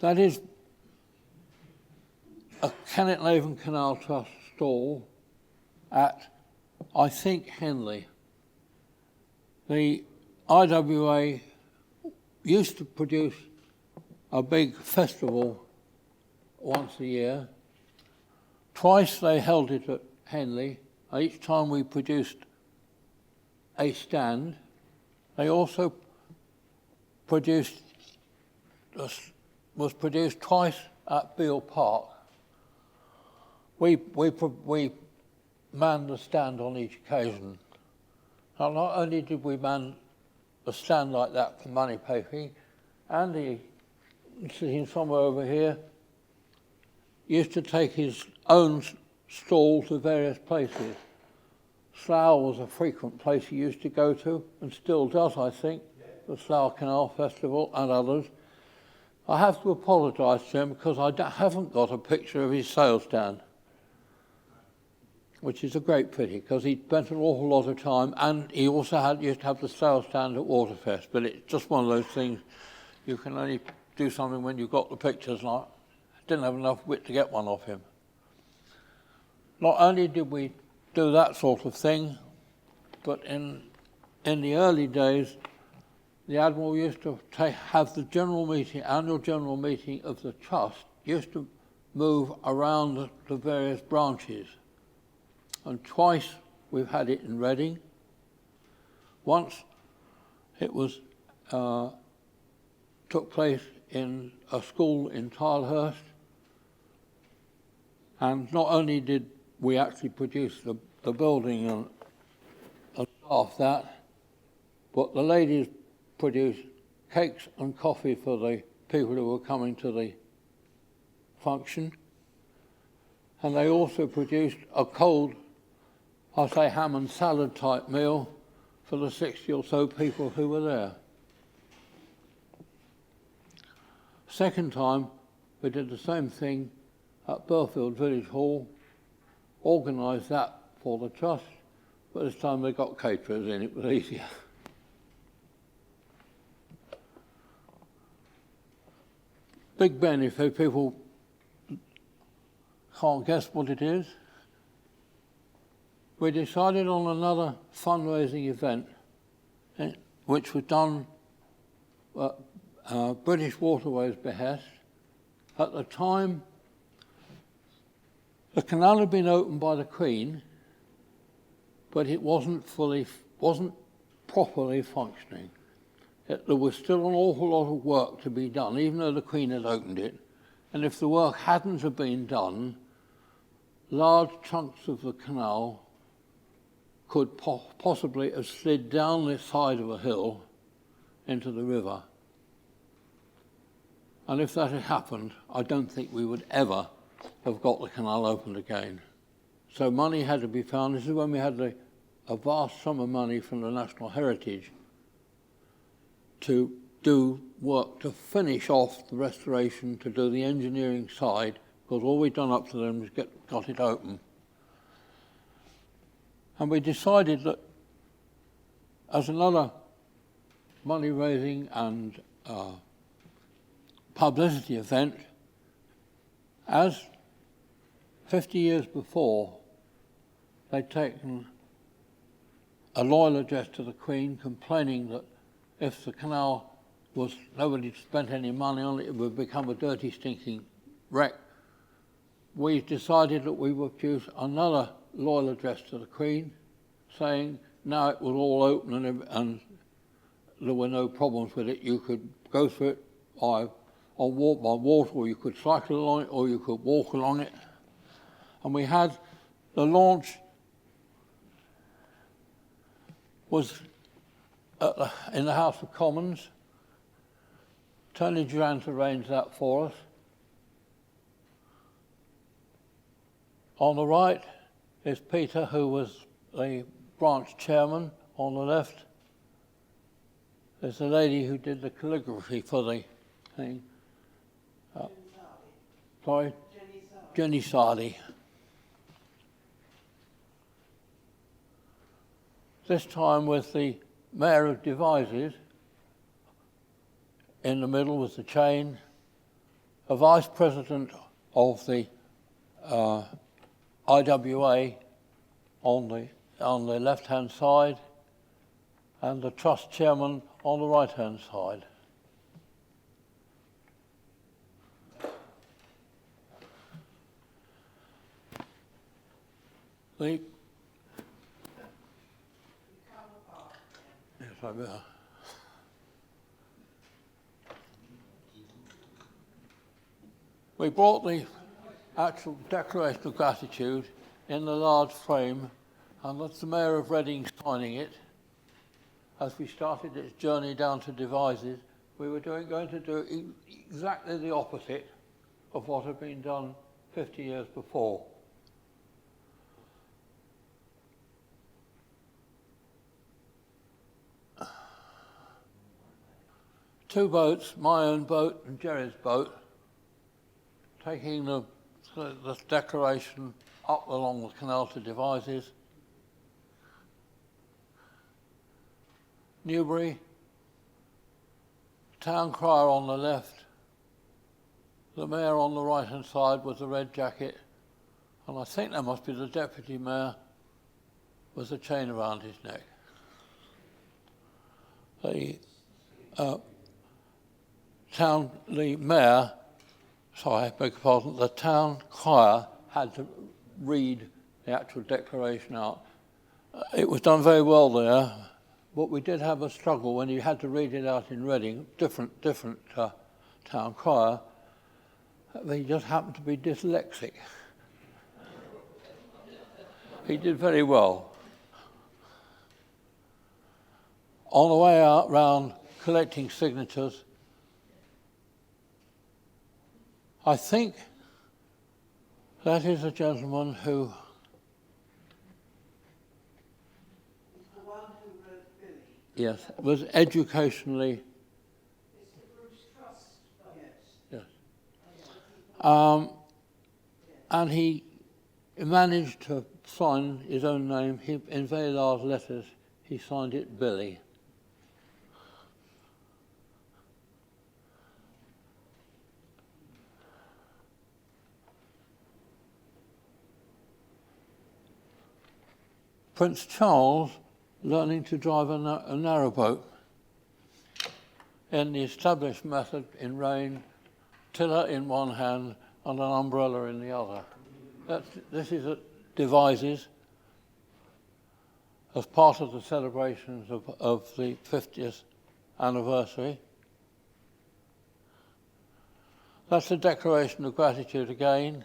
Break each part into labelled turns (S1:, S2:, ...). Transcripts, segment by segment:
S1: That is a Kennet and Avon Canal Trust stall at, I think, Henley. The IWA used to produce a big festival once a year. Twice they held it at Henley. Each time we produced a stand. They also was produced twice at Beale Park. We manned the stand on each occasion. Now, not only did we man a stand like that for money making, Andy, sitting somewhere over here, used to take his own stall to various places. Slough was a frequent place he used to go to, and still does, I think, the Slough Canal Festival and others. I have to apologise to him because I haven't got a picture of his sales stand, which is a great pity because he spent an awful lot of time, and he also used to have the sales stand at Waterfest, but it's just one of those things you can only do something when you've got the pictures. And I didn't have enough wit to get one of him. Not only did we do that sort of thing, but in the early days, the Admiral used to have the annual general meeting of the Trust, used to move around the various branches. And twice we've had it in Reading. Once it was took place in a school in Tilehurst. And not only did we actually produce the building and staff that, but the ladies produced cakes and coffee for the people who were coming to the function. And they also produced a cold, I say, ham and salad type meal for the 60 or so people who were there. Second time, we did the same thing at Burfield Village Hall, organised that for the Trust, but this time they got caterers in, it was easier. Big Ben, if people can't guess what it is, we decided on another fundraising event, which was done at British Waterways' behest. At the time, the canal had been opened by the Queen, but it wasn't properly functioning. There was still an awful lot of work to be done, even though the Queen had opened it. And if the work hadn't have been done, large chunks of the canal could possibly have slid down the side of a hill into the river. And if that had happened, I don't think we would ever have got the canal opened again. So money had to be found. This is when we had a vast sum of money from the National Heritage to do work to finish off the restoration, to do the engineering side, because all we'd done up to them was got it open. And we decided that as another money-raising and publicity event, as 50 years before, they'd taken a loyal address to the Queen complaining that if the canal nobody spent any money on it, it would become a dirty, stinking wreck. We decided that we would produce another loyal address to the Queen, saying now it was all open and there were no problems with it. You could go through it by water, or you could cycle along it, or you could walk along it. And we had the launch was in the House of Commons. Tony Durant arranged that for us. On the right is Peter, who was the branch chairman. On the left is the lady who did the calligraphy for the thing. Sorry? Jenny Sardi. This time with the Mayor of Devizes. In the middle was the chain, a vice president of the IWA on the left-hand side, and the trust chairman on the right-hand side. Yes, I will. We brought the actual Declaration of Gratitude in the large frame, and that's the Mayor of Reading signing it. As we started its journey down to Devizes, we were going to do exactly the opposite of what had been done 50 years before. Two boats, my own boat and Jerry's boat, taking the declaration up along the canal to Devizes. Newbury, town crier on the left, the mayor on the right-hand side with the red jacket, and I think that must be the deputy mayor with the chain around his neck. The town crier had to read the actual declaration out. It was done very well there, but we did have a struggle when you had to read it out in Reading, different town crier. He just happened to be dyslexic. He did very well. On the way out round collecting signatures, I think that is a gentleman who...
S2: The one who wrote Billy.
S1: Yes, was educationally...
S2: It's the Bruce Trust.
S1: Yes. Yes. And he managed to sign his own name. In very large letters, he signed it Billy. Prince Charles learning to drive a narrowboat in the established method in rain, tiller in one hand and an umbrella in the other. This is at Devizes as part of the celebrations of the 50th anniversary. That's the Declaration of Gratitude again.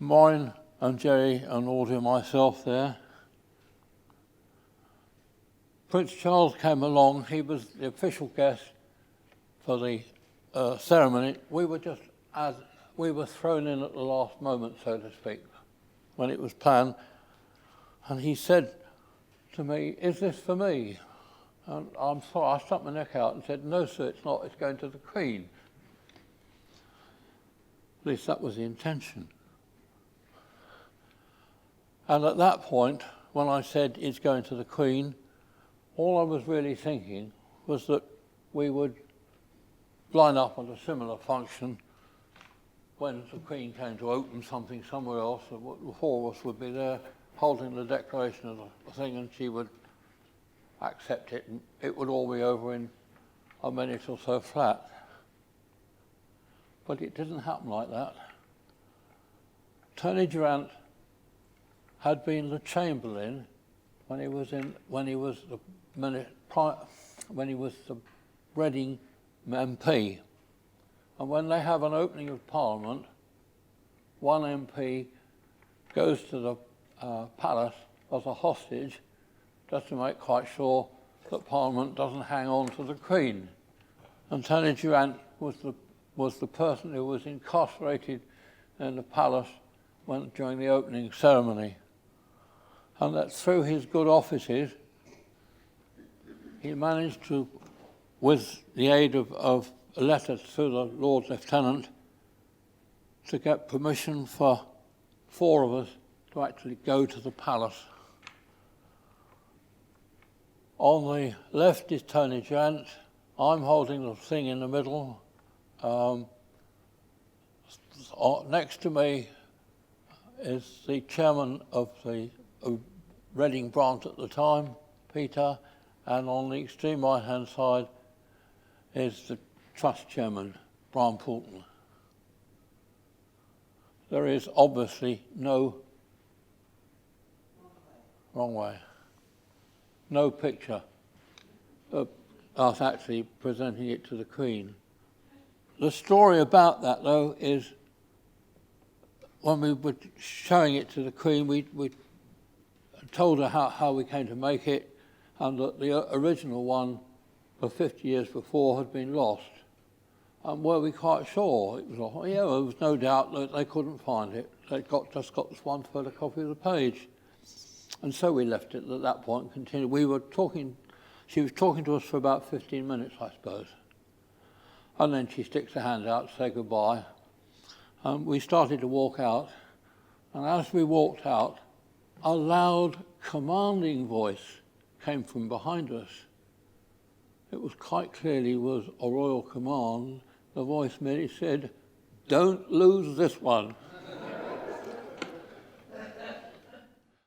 S1: Mine and Jerry and Audrey and myself there. Prince Charles came along. He was the official guest for the ceremony. We were thrown in at the last moment, so to speak, when it was planned. And he said to me, "Is this for me?" And I'm sorry, I stuck my neck out and said, "No, sir, it's not. It's going to the Queen." At least that was the intention. And at that point, when I said it's going to the Queen, all I was really thinking was that we would line up at a similar function when the Queen came to open something somewhere else. The four of us would be there holding the declaration of the thing, and she would accept it, and it would all be over in a minute or so flat. But it didn't happen like that. Tony Durant had been the Chamberlain when he was the Reading MP, and when they have an opening of Parliament, one MP goes to the palace as a hostage, just to make quite sure that Parliament doesn't hang on to the Queen. And Tony Durant was the person who was incarcerated in the palace during the opening ceremony. And that through his good offices, he managed to, with the aid of a letter to the Lord Lieutenant, to get permission for four of us to actually go to the palace. On the left is Tony Durant. I'm holding the thing in the middle, Next to me is the chairman of the Reading branch at the time, Peter, and on the extreme right-hand side is the trust chairman, Brian Poulton. There is obviously no wrong way, no picture of us actually presenting it to the Queen. The story about that, though, is when we were showing it to the Queen, we told her how we came to make it, and that the original one of 50 years before had been lost. And were we quite sure it was lost? Yeah, there was no doubt that they couldn't find it. They just got this one photocopy of the page. And so we left it at that point and continued. She was talking to us for about 15 minutes, I suppose. And then she sticks her hand out to say goodbye. We started to walk out, and as we walked out, a loud, commanding voice came from behind us. It was quite clearly was a royal command. The voice merely said, "Don't lose this one."